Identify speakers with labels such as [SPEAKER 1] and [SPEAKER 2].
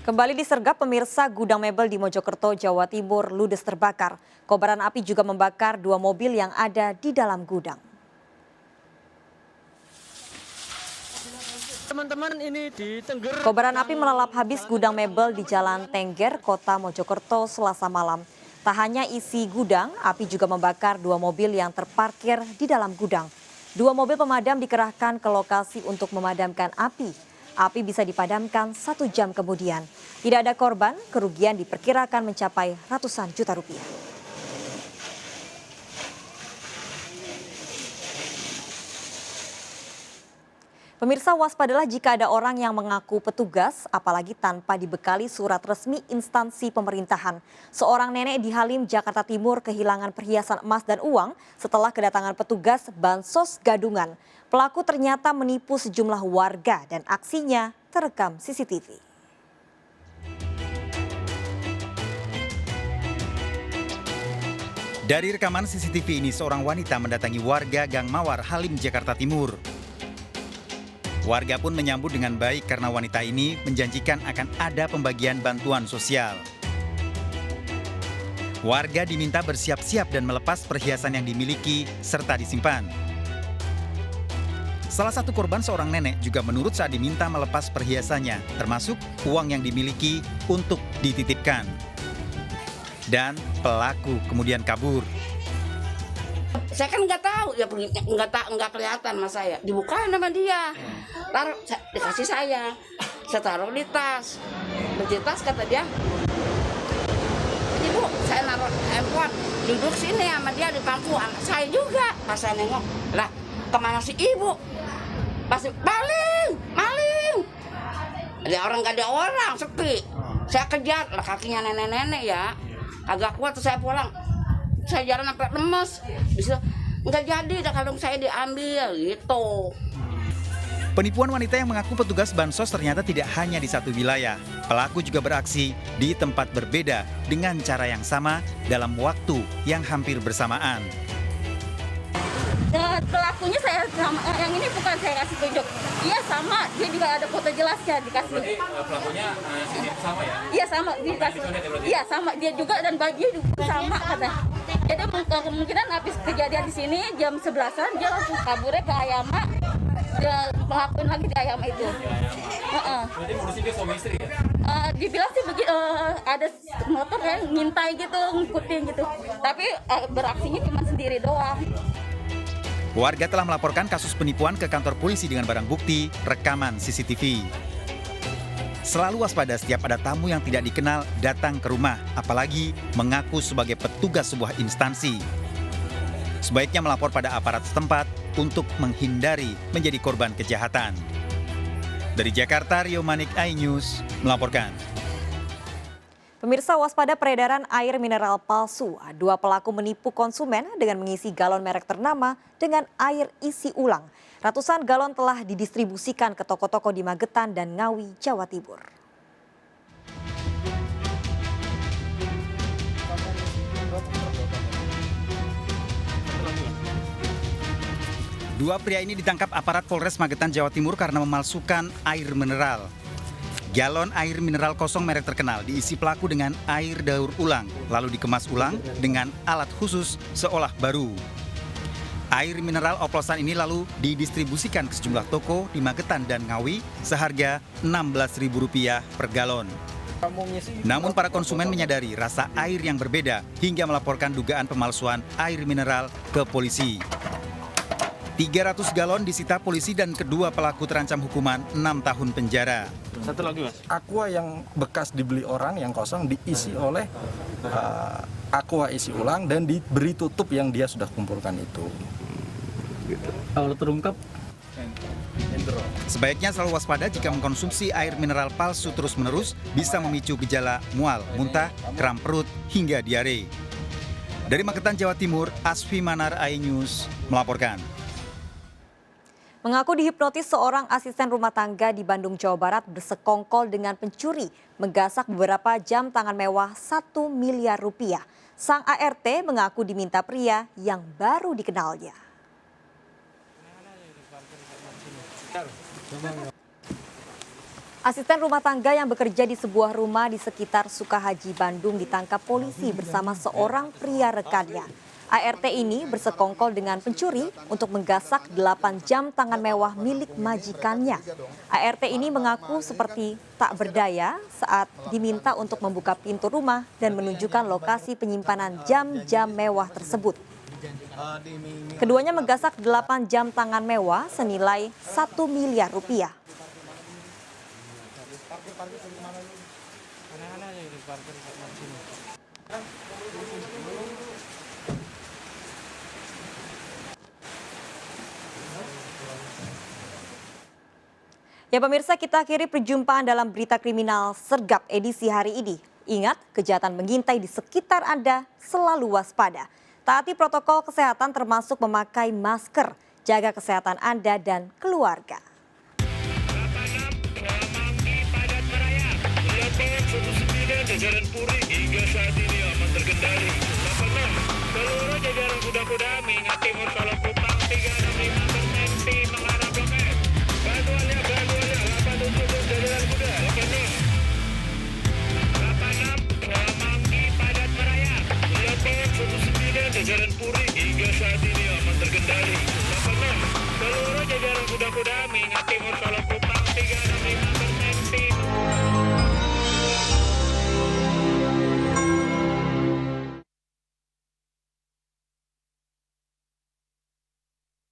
[SPEAKER 1] Kembali disergap pemirsa, gudang mebel di Mojokerto, Jawa Timur ludes terbakar. Kobaran api juga membakar 2 mobil yang ada di dalam gudang.
[SPEAKER 2] Teman-teman, ini di Tengger.
[SPEAKER 1] Kobaran api melalap habis gudang mebel di Jalan Tengger, Kota Mojokerto, Selasa malam. Tak hanya isi gudang, api juga membakar 2 mobil yang terparkir di dalam gudang. 2 mobil pemadam dikerahkan ke lokasi untuk memadamkan api. Api bisa dipadamkan 1 jam kemudian. Tidak ada korban, kerugian diperkirakan mencapai ratusan juta rupiah. Pemirsa, waspadalah jika ada orang yang mengaku petugas, apalagi tanpa dibekali surat resmi instansi pemerintahan. Seorang nenek di Halim, Jakarta Timur kehilangan perhiasan emas dan uang setelah kedatangan petugas Bansos Gadungan. Pelaku ternyata menipu sejumlah warga dan aksinya terekam CCTV.
[SPEAKER 3] Dari rekaman CCTV ini, seorang wanita mendatangi warga Gang Mawar, Halim, Jakarta Timur. Warga pun menyambut dengan baik karena wanita ini menjanjikan akan ada pembagian bantuan sosial. Warga diminta bersiap-siap dan melepas perhiasan yang dimiliki serta disimpan. Salah satu korban, seorang nenek, juga menurut saat diminta melepas perhiasannya, termasuk uang yang dimiliki untuk dititipkan. Dan pelaku kemudian kabur.
[SPEAKER 4] Saya kan nggak tahu, ya nggak kelihatan sama saya. Dibukain sama dia, taruh dikasih saya taruh di tas. Di tas kata dia, "Ibu, saya naruh handphone, duduk sini sama dia di bangku anak saya juga." Pas saya nengok, lah kemana si ibu? Pasti maling. Ada orang nggak ada orang, sepi. Saya kejar, lah kakinya nenek-nenek ya, agak kuat. Saya pulang. Saya jalan sampai lemes, bisa nggak jadi kalung saya diambil gitu.
[SPEAKER 3] Penipuan wanita yang mengaku petugas bansos ternyata tidak hanya di satu wilayah. Pelaku juga beraksi di tempat berbeda dengan cara yang sama dalam waktu yang hampir bersamaan.
[SPEAKER 5] Pelakunya saya sama, yang ini bukan saya kasih tunjuk. Iya sama, dia juga ada foto jelasnya dikasih.
[SPEAKER 6] Berarti pelakunya sama ya?
[SPEAKER 5] Iya sama, dikasih. Iya sama, dia juga dan baju juga sama katanya. Jadi kemungkinan habis kejadian di sini jam 11-an dia langsung kaburnya ke Ayama. Dia ngelakuin lagi di Ayama itu.
[SPEAKER 6] Berarti modusnya dia suami istri ya?
[SPEAKER 5] Dibilang sih ada motor kan ngintai gitu, ngikutin gitu. Tapi beraksinya cuma sendiri doang.
[SPEAKER 3] Warga telah melaporkan kasus penipuan ke kantor polisi dengan barang bukti rekaman CCTV. Selalu waspada setiap ada tamu yang tidak dikenal datang ke rumah, apalagi mengaku sebagai petugas sebuah instansi. Sebaiknya melapor pada aparat setempat untuk menghindari menjadi korban kejahatan. Dari Jakarta, Rio Manik, iNews melaporkan.
[SPEAKER 1] Pemirsa, waspada peredaran air mineral palsu. 2 pelaku menipu konsumen dengan mengisi galon merek ternama dengan air isi ulang. Ratusan galon telah didistribusikan ke toko-toko di Magetan dan Ngawi, Jawa Timur.
[SPEAKER 3] Dua pria ini ditangkap aparat Polres Magetan, Jawa Timur karena memalsukan air mineral. Galon air mineral kosong merek terkenal diisi pelaku dengan air daur ulang, lalu dikemas ulang dengan alat khusus seolah baru. Air mineral oplosan ini lalu didistribusikan ke sejumlah toko di Magetan dan Ngawi seharga Rp16.000 per galon. Namun para konsumen menyadari rasa air yang berbeda hingga melaporkan dugaan pemalsuan air mineral ke polisi. 300 galon disita polisi dan kedua pelaku terancam hukuman 6 tahun penjara.
[SPEAKER 2] Satu lagi mas.
[SPEAKER 7] Aqua yang bekas dibeli orang yang kosong diisi oleh aqua isi ulang dan diberi tutup yang dia sudah kumpulkan itu.
[SPEAKER 2] Kalau terungkap,
[SPEAKER 3] Sebaiknya selalu waspada jika mengkonsumsi air mineral palsu terus-menerus bisa memicu gejala mual, muntah, kram perut, hingga diare. Dari Magetan, Jawa Timur, Asfi Manar, iNews melaporkan.
[SPEAKER 1] Mengaku dihipnotis, seorang asisten rumah tangga di Bandung, Jawa Barat bersekongkol dengan pencuri, menggasak beberapa jam tangan mewah 1 miliar rupiah. Sang ART mengaku diminta pria yang baru dikenalnya. Asisten rumah tangga yang bekerja di sebuah rumah di sekitar Sukahaji, Bandung ditangkap polisi bersama seorang pria rekannya. ART ini bersekongkol dengan pencuri untuk menggasak 8 jam tangan mewah milik majikannya. ART ini mengaku seperti tak berdaya saat diminta untuk membuka pintu rumah dan menunjukkan lokasi penyimpanan jam-jam mewah tersebut. Keduanya menggasak 8 jam tangan mewah senilai 1 miliar rupiah. Ya pemirsa, kita akhiri perjumpaan dalam berita kriminal Sergap edisi hari ini. Ingat, kejahatan mengintai di sekitar Anda, selalu waspada. Taati protokol kesehatan termasuk memakai masker, jaga kesehatan Anda dan keluarga.
[SPEAKER 8] Jajaran Puri hingga saat ini aman terkendali. 86, seluruh jajaran kuda-kuda mengingat timur kalau Kupang 365 berhenti mengarah Blok M. Bantuannya 87 jajaran kuda. 86, Manggi Padat Meraya. Lebak 19 jajaran Puri hingga saat ini aman terkendali. 86, seluruh jajaran kuda-kuda mengingat